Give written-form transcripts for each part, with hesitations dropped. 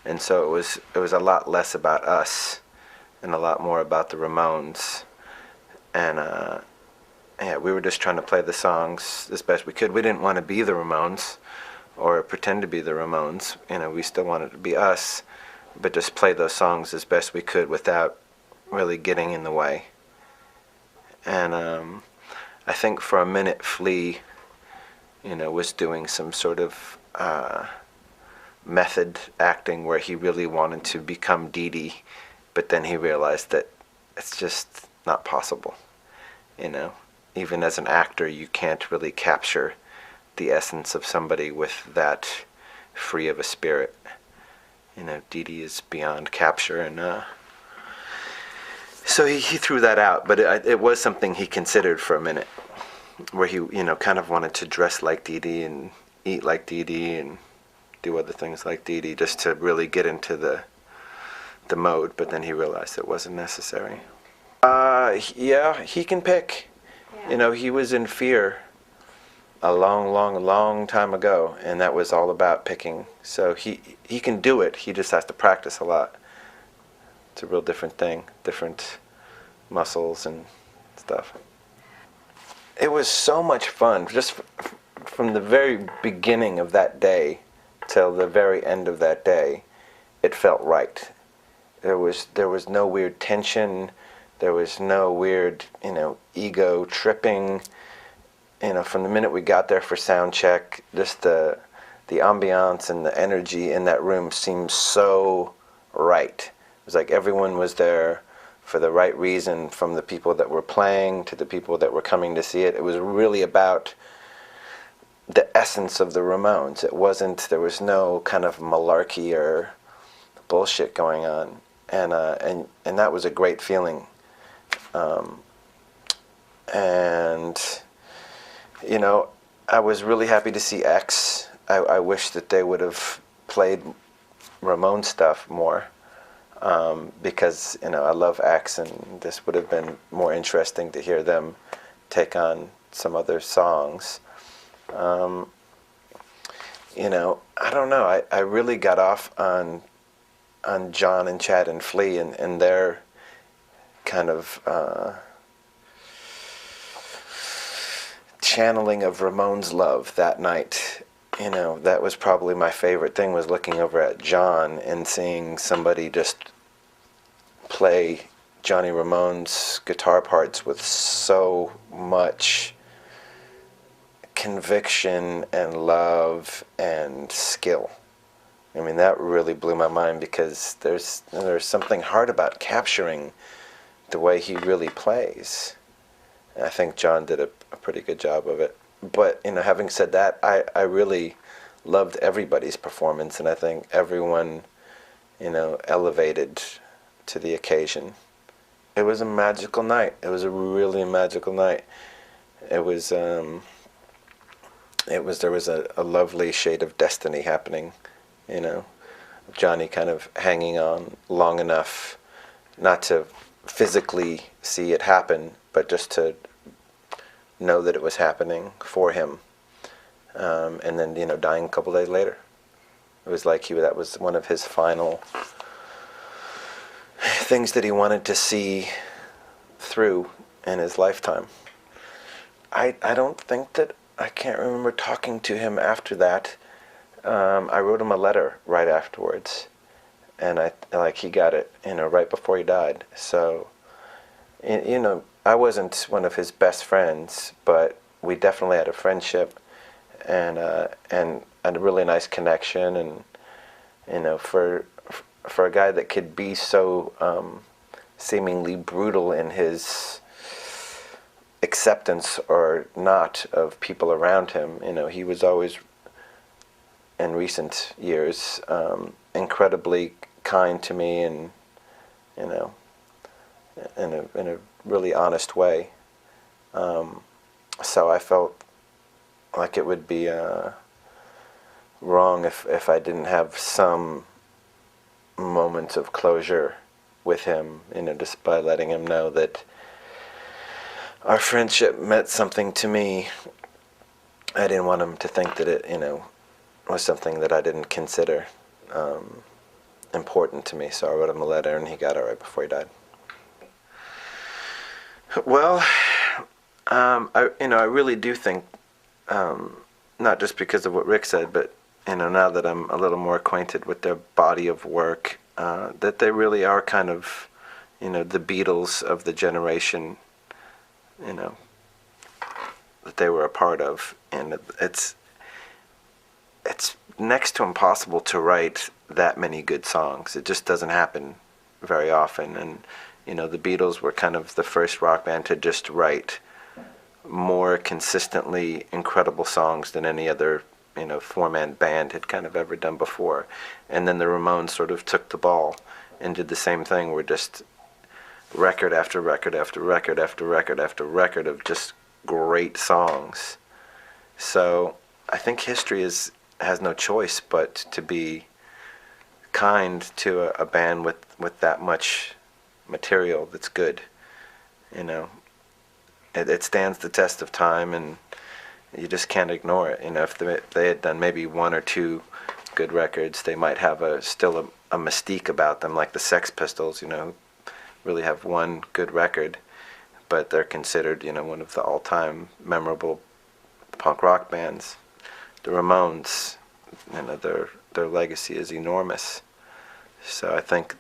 and so it was a lot less about us and a lot more about the Ramones. And yeah, we were just trying to play the songs as best we could. We didn't want to be the Ramones or pretend to be the Ramones. We still wanted to be us, but just play those songs as best we could without really getting in the way. And I think for a minute Flea, was doing some sort of method acting where he really wanted to become Dee Dee, but then he realized that it's just not possible. Even as an actor, you can't really capture the essence of somebody with that free of a spirit. Dee Dee is beyond capture, and so he threw that out. But it was something he considered for a minute, where he kind of wanted to dress like Dee Dee and eat like Dee Dee and do other things like Dee Dee, just to really get into the mode. But then he realized it wasn't necessary. Yeah, he can pick. Yeah. He was in Fear a long time ago, and that was all about picking. So he can do it. He just has to practice a lot. It's a real different thing, different muscles and stuff. It was so much fun, just from the very beginning of that day till the very end of that day. It felt right. There was no weird tension. There was no weird, ego tripping. From the minute we got there for sound check, just the ambiance and the energy in that room seemed so right. It was like everyone was there for the right reason, from the people that were playing to the people that were coming to see it. It was really about the essence of the Ramones. There was no kind of malarkey or bullshit going on. And that was a great feeling. I was really happy to see X. I wish that they would have played Ramone stuff more, because I love X, and this would have been more interesting to hear them take on some other songs. I don't know. I really got off on John and Chad and Flea and their kind of channeling of Ramone's love that night. That was probably my favorite thing, was looking over at John and seeing somebody just play Johnny Ramone's guitar parts with so much conviction and love and skill. That really blew my mind, because there's something hard about capturing the way he really plays. And I think John did a pretty good job of it. But having said that, I really loved everybody's performance, and I think everyone elevated to the occasion. It was a magical night. It was a really magical night. There was a lovely shade of destiny happening. Johnny kind of hanging on long enough not to physically see it happen, but just to know that it was happening for him, and then dying a couple days later. It was like that was one of his final things that he wanted to see through in his lifetime. I don't think that I can't remember talking to him after that. I wrote him a letter right afterwards, and he got it right before he died. So I wasn't one of his best friends, but we definitely had a friendship and a really nice connection. And for a guy that could be so seemingly brutal in his acceptance or not of people around him, he was always, in recent years, incredibly kind to me, and in a really honest way. So I felt like it would be wrong if I didn't have some moment of closure with him, just by letting him know that our friendship meant something to me. I didn't want him to think that it, was something that I didn't consider. important to me, so I wrote him a letter, and he got it right before he died. Well, I really do think, not just because of what Rick said, but now that I'm a little more acquainted with their body of work, that they really are kind of, the Beatles of the generation, that they were a part of, and it's next to impossible to write that many good songs. It just doesn't happen very often, and the Beatles were kind of the first rock band to just write more consistently incredible songs than any other four-man band had kind of ever done before. And then the Ramones sort of took the ball and did the same thing, where just record after record after record after record after record of just great songs. So I think history has no choice but to be kind to a band with that much material that's good. It stands the test of time, and you just can't ignore it. If they had done maybe one or two good records, they might have still a mystique about them, like the Sex Pistols, really have one good record, but they're considered, one of the all-time memorable punk rock bands. The Ramones, their legacy is enormous. So I think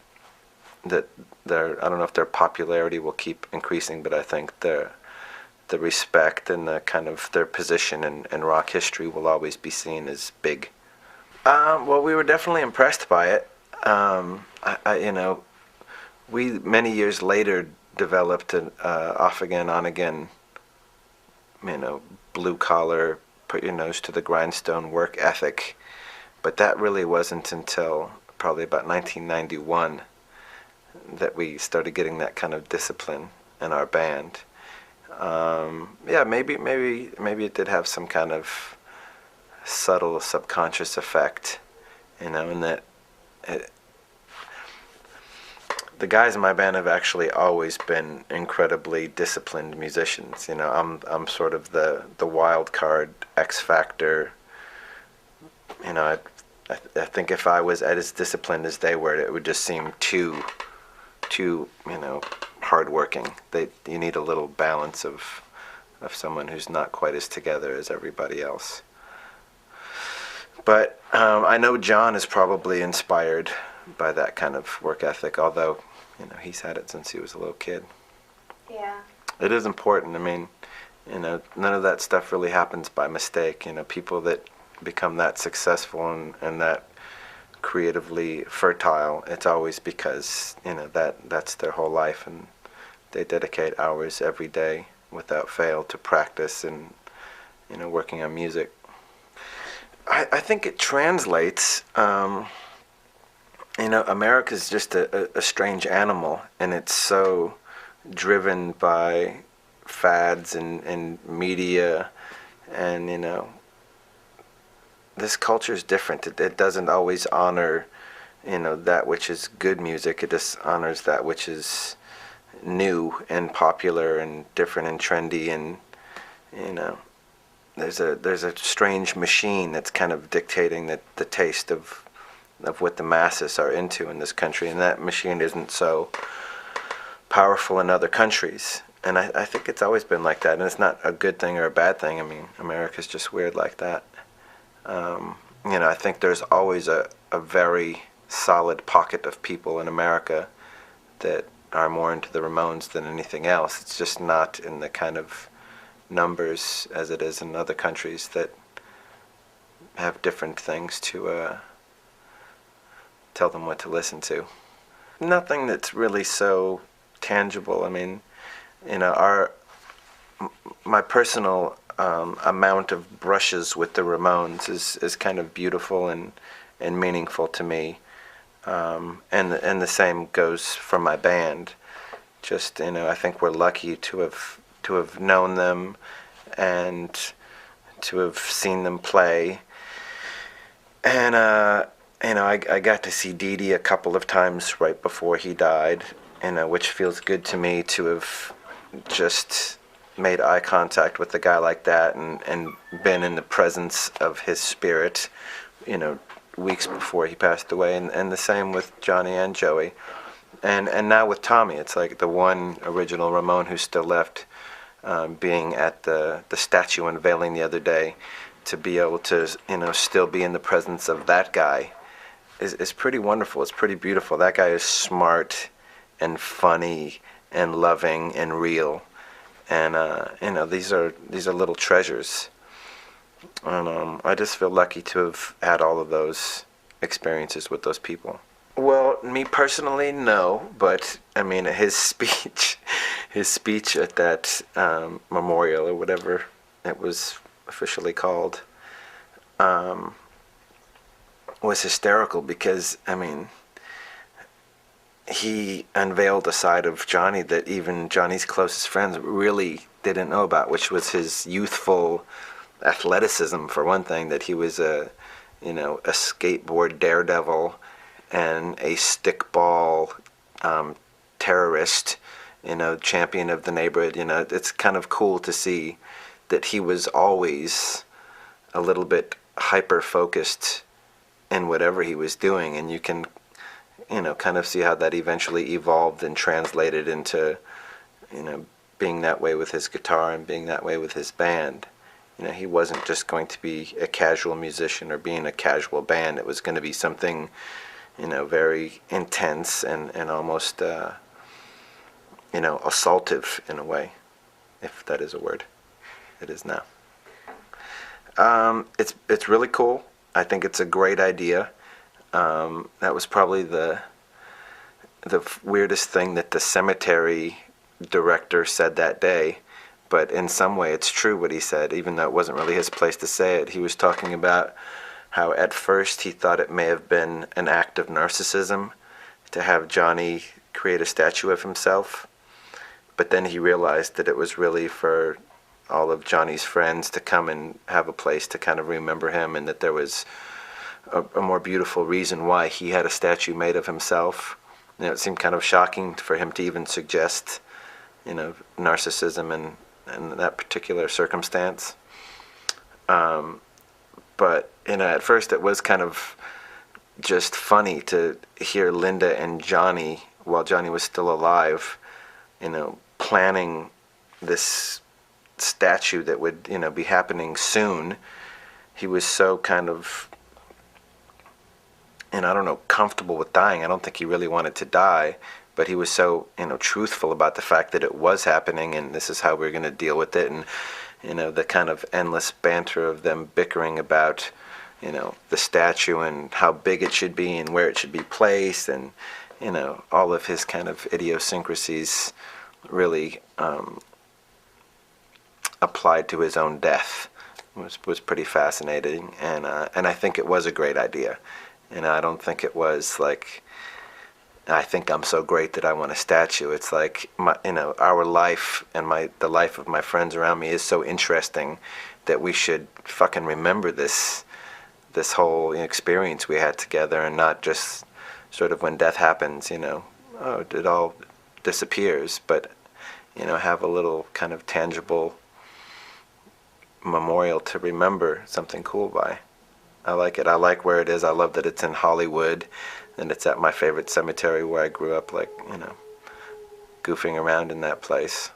that I don't know if their popularity will keep increasing, but I think the respect and the kind of their position in rock history will always be seen as big. Well, we were definitely impressed by it. We many years later developed an off again, on again, blue collar, put your nose to the grindstone work ethic, but that really wasn't until probably about 1991 that we started getting that kind of discipline in our band. Maybe it did have some kind of subtle subconscious effect, in that the guys in my band have actually always been incredibly disciplined musicians. I'm sort of the wild card, X factor. I think if I was as disciplined as they were, it would just seem too hardworking. You need a little balance of someone who's not quite as together as everybody else. But I know John is probably inspired by that kind of work ethic, although he's had it since he was a little kid. Yeah. It is important. None of that stuff really happens by mistake. People that become that successful and that creatively fertile, it's always because that's their whole life, and they dedicate hours every day without fail to practice and working on music. I think it translates. America's just a strange animal, and it's so driven by fads and media, and this culture is different. It doesn't always honor that which is good music. It just honors that which is new and popular and different and trendy, and there's a strange machine that's kind of dictating the taste of what the masses are into in this country, and that machine isn't so powerful in other countries. And I think it's always been like that, and it's not a good thing or a bad thing. America's just weird like that. I think there's always a very solid pocket of people in America that are more into the Ramones than anything else. It's just not in the kind of numbers as it is in other countries that have different things to tell them what to listen to. Nothing that's really so tangible. My personal amount of brushes with the Ramones is kind of beautiful and meaningful to me, and the same goes for my band. Just I think we're lucky to have known them and to have seen them play, and I got to see Dee Dee a couple of times right before he died, which feels good to me to have just made eye contact with a guy like that and been in the presence of his spirit, weeks before he passed away, and the same with Johnny and Joey. And now with Tommy, it's like the one original Ramone who's still left, being at the statue unveiling the other day, to be able to, still be in the presence of that guy is pretty wonderful. It's pretty beautiful. That guy is smart and funny and loving and real. And, these are little treasures. And I just feel lucky to have had all of those experiences with those people. Well, me personally, no, but I mean, his speech at that memorial, or whatever it was officially called, was hysterical, because I mean, he unveiled a side of Johnny that even Johnny's closest friends really didn't know about, which was his youthful athleticism, for one thing, that he was a skateboard daredevil and a stickball terrorist, champion of the neighborhood. It's kind of cool to see that he was always a little bit hyper-focused in whatever he was doing, and you can, kind of see how that eventually evolved and translated into, being that way with his guitar and being that way with his band. He wasn't just going to be a casual musician or be in a casual band. It was going to be something, very intense and almost, assaultive in a way, if that is a word. It is now. It's really cool. I think it's a great idea. That was probably the weirdest thing that the cemetery director said that day. But in some way, it's true what he said, even though it wasn't really his place to say it. He was talking about how at first he thought it may have been an act of narcissism to have Johnny create a statue of himself. But then he realized that it was really for all of Johnny's friends to come and have a place to kind of remember him, and that there was a more beautiful reason why he had a statue made of himself. It seemed kind of shocking for him to even suggest, narcissism in that particular circumstance. But, at first it was kind of just funny to hear Linda and Johnny, while Johnny was still alive, planning this statue that would, be happening soon. He was so kind of, I don't know, comfortable with dying. I don't think he really wanted to die, but he was so, truthful about the fact that it was happening, and this is how we're going to deal with it. And, the kind of endless banter of them bickering about, the statue and how big it should be and where it should be placed, and, all of his kind of idiosyncrasies really applied to his own death was pretty fascinating, and I think it was a great idea. I don't think it was like, I think I'm so great that I want a statue. It's like, our life and the life of my friends around me is so interesting that we should fucking remember this whole experience we had together, and not just sort of when death happens, it all disappears, but, have a little kind of tangible memorial to remember something cool by. I like it. I like where it is. I love that it's in Hollywood, and it's at my favorite cemetery where I grew up, goofing around in that place.